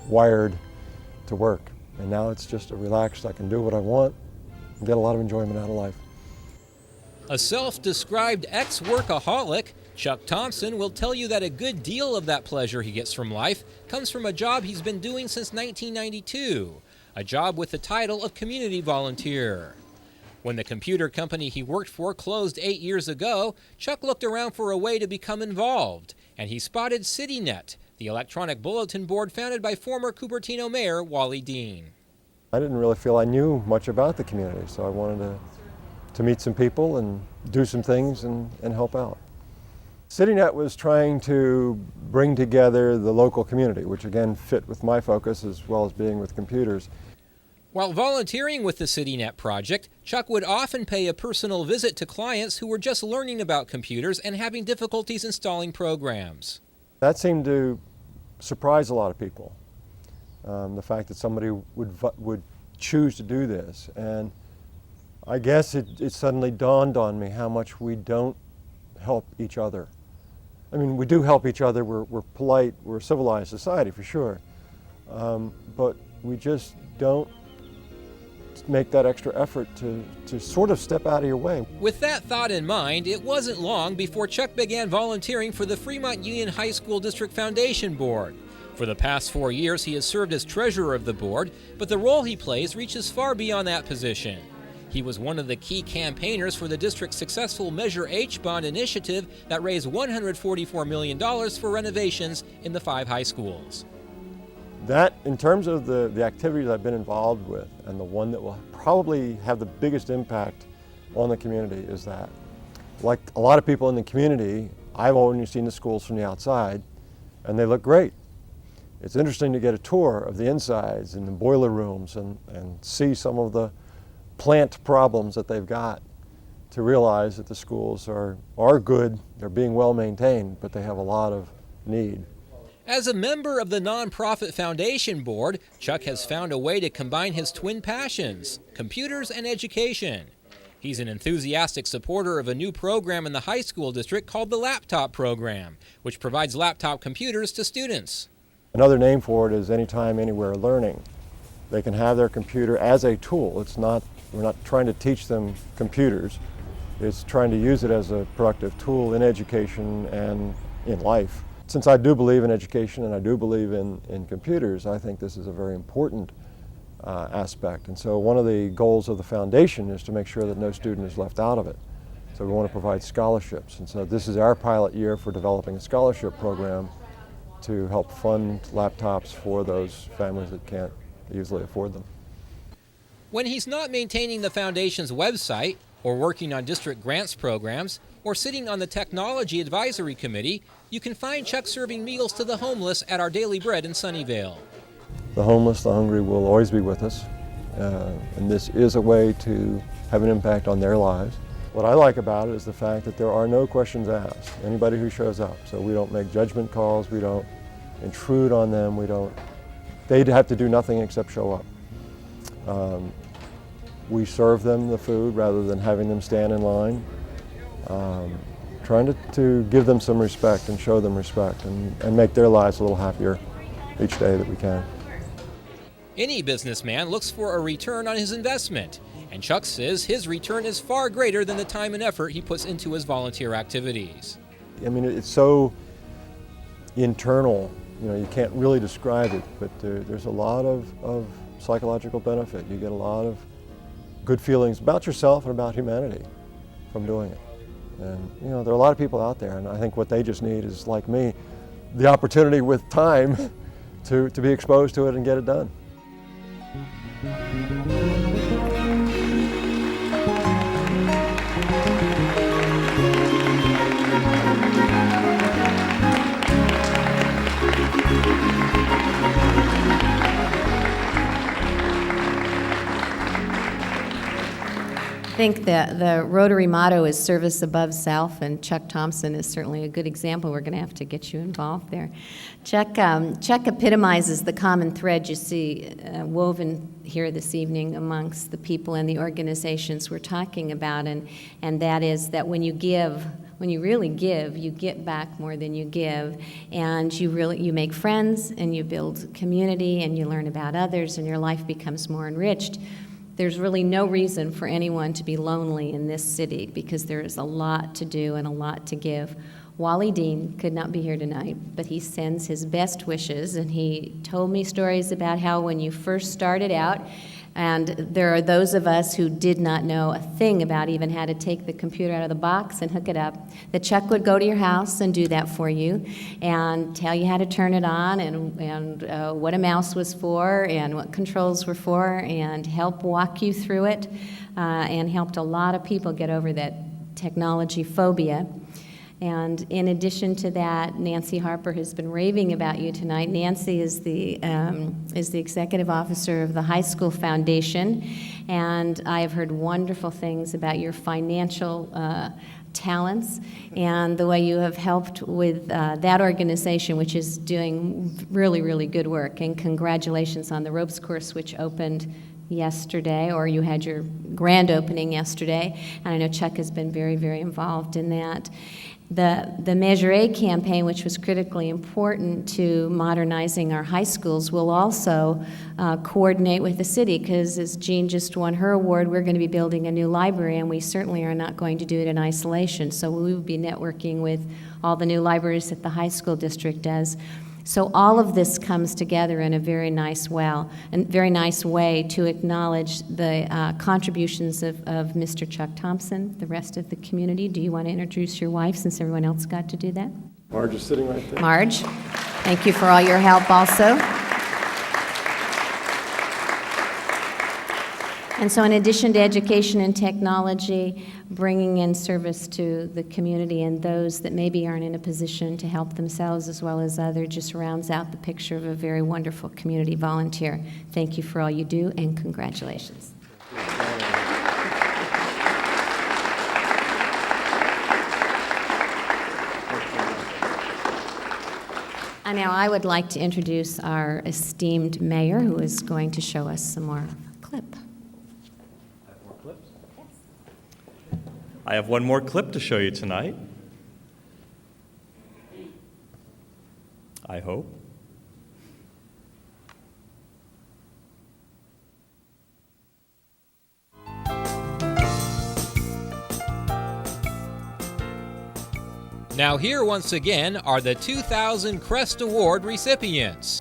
Speaker 15: wired to work. And now it's just relaxed, I can do what I want and get a lot of enjoyment out of life.
Speaker 3: A self-described ex-workaholic, Chuck Thompson will tell you that a good deal of that pleasure he gets from life comes from a job he's been doing since 1992, a job with the title of community volunteer. When the computer company he worked for closed 8 years ago, Chuck looked around for a way to become involved, and he spotted CityNet, the electronic bulletin board founded by former Cupertino Mayor Wally Dean.
Speaker 15: I didn't really feel I knew much about the community, so I wanted to meet some people and do some things and help out. CityNet was trying to bring together the local community, which again fit with my focus as well as being with computers.
Speaker 3: While volunteering with the CityNet project, Chuck would often pay a personal visit to clients who were just learning about computers and having difficulties installing programs.
Speaker 15: That seemed to surprise a lot of people, the fact that somebody would choose to do this. And I guess it suddenly dawned on me how much we don't help each other. I mean, we do help each other, we're polite, we're a civilized society for sure, but we just don't make that extra effort to sort of step out of your way.
Speaker 3: With that thought in mind, it wasn't long before Chuck began volunteering for the Fremont Union High School District Foundation Board. For the past 4 years, he has served as treasurer of the board, but the role he plays reaches far beyond that position. He was one of the key campaigners for the district's successful Measure H bond initiative that raised $144 million for renovations in the 5 high schools.
Speaker 15: That, in terms of the activities I've been involved with, and the one that will probably have the biggest impact on the community is that, like a lot of people in the community, I've only seen the schools from the outside, and they look great. It's interesting to get a tour of the insides and the boiler rooms and see some of the plant problems that they've got to realize that the schools are good, they're being well maintained, but they have a lot of need.
Speaker 3: As a member of the nonprofit foundation board, Chuck has found a way to combine his twin passions, computers and education. He's an enthusiastic supporter of a new program in the high school district called the Laptop Program, which provides laptop computers to students.
Speaker 15: Another name for it is Anytime, Anywhere Learning. They can have their computer as a tool. We're not trying to teach them computers. It's trying to use it as a productive tool in education and in life. Since I do believe in education and I do believe in computers, I think this is a very important aspect. And so one of the goals of the foundation is to make sure that no student is left out of it. So we want to provide scholarships. And so this is our pilot year for developing a scholarship program to help fund laptops for those families that can't easily afford them.
Speaker 3: When he's not maintaining the foundation's website, or working on district grants programs, or sitting on the Technology Advisory Committee, you can find Chuck serving meals to the homeless at our Daily Bread in Sunnyvale.
Speaker 15: The homeless, the hungry will always be with us, and this is a way to have an impact on their lives. What I like about it is the fact that there are no questions asked, anybody who shows up. So we don't make judgment calls, we don't intrude on them, they'd have to do nothing except show up. We serve them the food rather than having them stand in line. Trying to give them some respect and show them respect and make their lives a little happier each day that we can.
Speaker 3: Any businessman looks for a return on his investment, and Chuck says his return is far greater than the time and effort he puts into his volunteer activities.
Speaker 15: I mean, it's so internal, you can't really describe it, but there's a lot of psychological benefit. You get a lot of good feelings about yourself and about humanity from doing it. And there are a lot of people out there, and I think what they just need is, like me, the opportunity with time to be exposed to it and get it done.
Speaker 13: I think the Rotary motto is service above self, and Chuck Thompson is certainly a good example. We're going to have to get you involved there. Chuck epitomizes the common thread you see woven here this evening amongst the people and the organizations we're talking about, and that is that when you give, when you really give, you get back more than you give, and you make friends, and you build community, and you learn about others, and your life becomes more enriched. There's really no reason for anyone to be lonely in this city because there is a lot to do and a lot to give. Wally Dean could not be here tonight, but he sends his best wishes, and he told me stories about how when you first started out, and there are those of us who did not know a thing about even how to take the computer out of the box and hook it up, that Chuck would go to your house and do that for you and tell you how to turn it on and what a mouse was for and what controls were for and help walk you through it and helped a lot of people get over that technology phobia. And in addition to that, Nancy Harper has been raving about you tonight. Nancy is the executive officer of the High School Foundation, and I have heard wonderful things about your financial talents and the way you have helped with that organization, which is doing really, really good work. And congratulations on the ropes course, which opened yesterday, or you had your grand opening yesterday, and I know Chuck has been very, very involved in that. The Measure A campaign, which was critically important to modernizing our high schools, will also coordinate with the city, because as Jean just won her award, we're going to be building a new library, and we certainly are not going to do it in isolation. So we will be networking with all the new libraries that the high school district does. So all of this comes together in a very nice way to acknowledge the contributions of Mr. Chuck Thompson, the rest of the community. Do you want to introduce your wife, since everyone else got to do that?
Speaker 15: Marge is sitting right there.
Speaker 13: Marge, thank you for all your help also. And so in addition to education and technology, bringing in service to the community and those that maybe aren't in a position to help themselves as well as others just rounds out the picture of a very wonderful community volunteer. Thank you for all you do, and congratulations. And now I would like to introduce our esteemed mayor, who is going to show us some more clip.
Speaker 2: I have one more clip to show you tonight. I hope.
Speaker 3: Now here once again are the 2000 CREST Award recipients.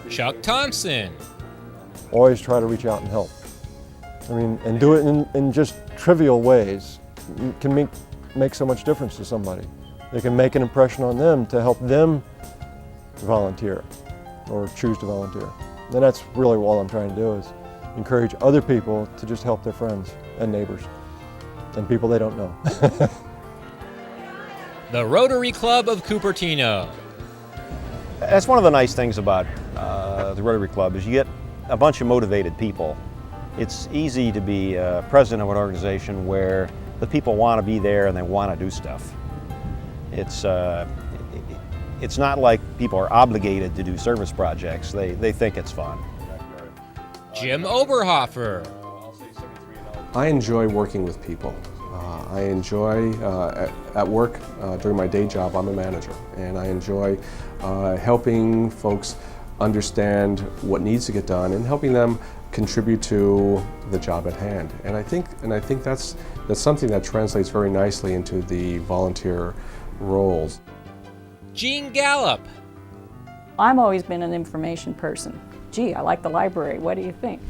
Speaker 3: Chuck Thompson.
Speaker 15: Always try to reach out and help. I mean, and do it in just trivial ways. It can make so much difference to somebody. They can make an impression on them to help them volunteer or choose to volunteer. And that's really all I'm trying to do, is encourage other people to just help their friends and neighbors and people they don't know.
Speaker 3: The Rotary Club of Cupertino.
Speaker 14: That's one of the nice things about the Rotary Club is you get a bunch of motivated people. It's easy to be president of an organization where the people want to be there and they want to do stuff. It's not like people are obligated to do service projects. They think it's fun.
Speaker 3: Jim Oberhofer.
Speaker 12: I enjoy working with people. I enjoy, at work, during my day job, I'm a manager, and I enjoy helping folks understand what needs to get done and helping them contribute to the job at hand. And I think that's something that translates very nicely into the volunteer roles.
Speaker 3: Jean Gallup.
Speaker 10: I've always been an information person. Gee, I like the library, what do you think?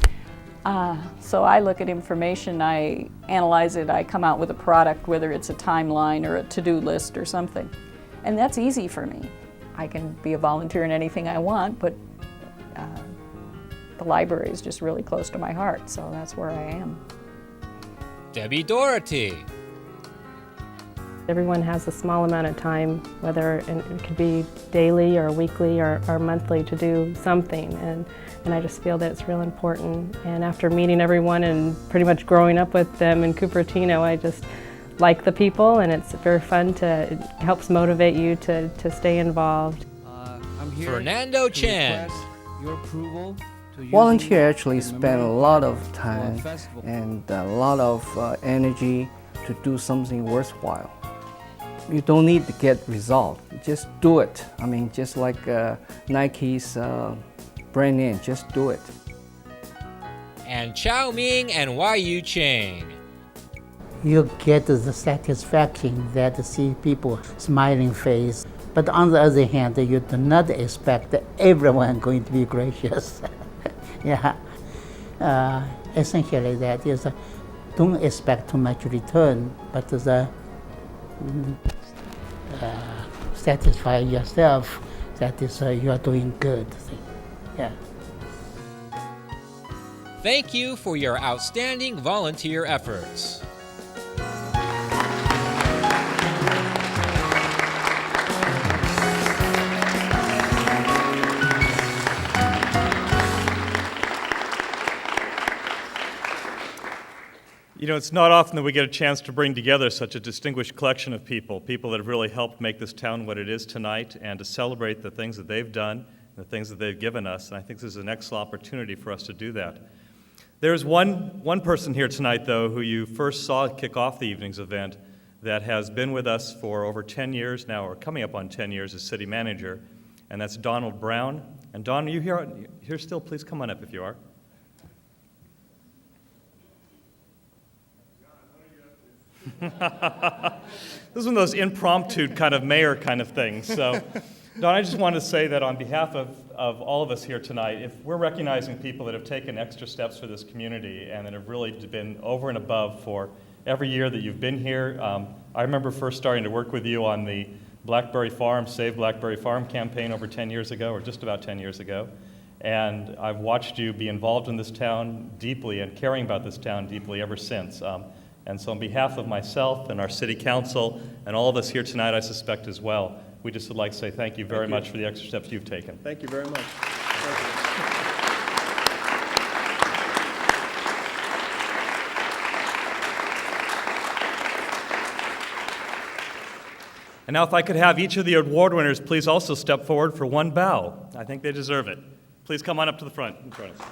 Speaker 10: So I look at information, I analyze it, I come out with a product, whether it's a timeline or a to-do list or something. And that's easy for me. I can be a volunteer in anything I want, but the library is just really close to my heart, so that's where I am.
Speaker 3: Debbie Dougherty.
Speaker 8: Everyone has a small amount of time, whether it could be daily or weekly or monthly, to do something, and I just feel that it's real important. And after meeting everyone and pretty much growing up with them in Cupertino, I just like the people, and it's very fun it helps motivate you to stay involved.
Speaker 7: I'm here
Speaker 3: Fernando Chen.
Speaker 7: Your approval. Volunteer actually spend a lot of time and a lot of energy to do something worthwhile. You don't need to get result, just do it. I mean, just like Nike's brand name, just do it.
Speaker 3: And Chaoming and Wanyu Chang.
Speaker 4: You get the satisfaction that see people smiling face. But on the other hand, you do not expect that everyone going to be gracious. Yeah. Essentially, that is, don't expect too much return, but satisfy yourself that is you are doing good thing. Yeah.
Speaker 3: Thank you for your outstanding volunteer efforts.
Speaker 2: You know, it's not often that we get a chance to bring together such a distinguished collection of people that have really helped make this town what it is tonight, and to celebrate the things that they've done and the things that they've given us. And I think this is an excellent opportunity for us to do that. There's one person here tonight, though, who you first saw kick off the evening's event that has been with us for over 10 years now, or coming up on 10 years as city manager, and that's Donald Brown. And Don, are you here still? Please come on up if you are. This is one of those impromptu kind of mayor kind of things. So, Don, I just want to say that on behalf of all of us here tonight, if we're recognizing people that have taken extra steps for this community and that have really been over and above for every year that you've been here. I remember first starting to work with you on the Blackberry Farm, Save Blackberry Farm campaign over 10 years ago, or just about 10 years ago. And I've watched you be involved in this town deeply and caring about this town deeply ever since. And so on behalf of myself and our city council and all of us here tonight, I suspect as well, we just would like to say thank you very much for the extra steps you've taken.
Speaker 1: Thank you very much. Thank you.
Speaker 2: And now if I could have each of the award winners please also step forward for one bow. I think they deserve it. Please come on up to the front. In front of us.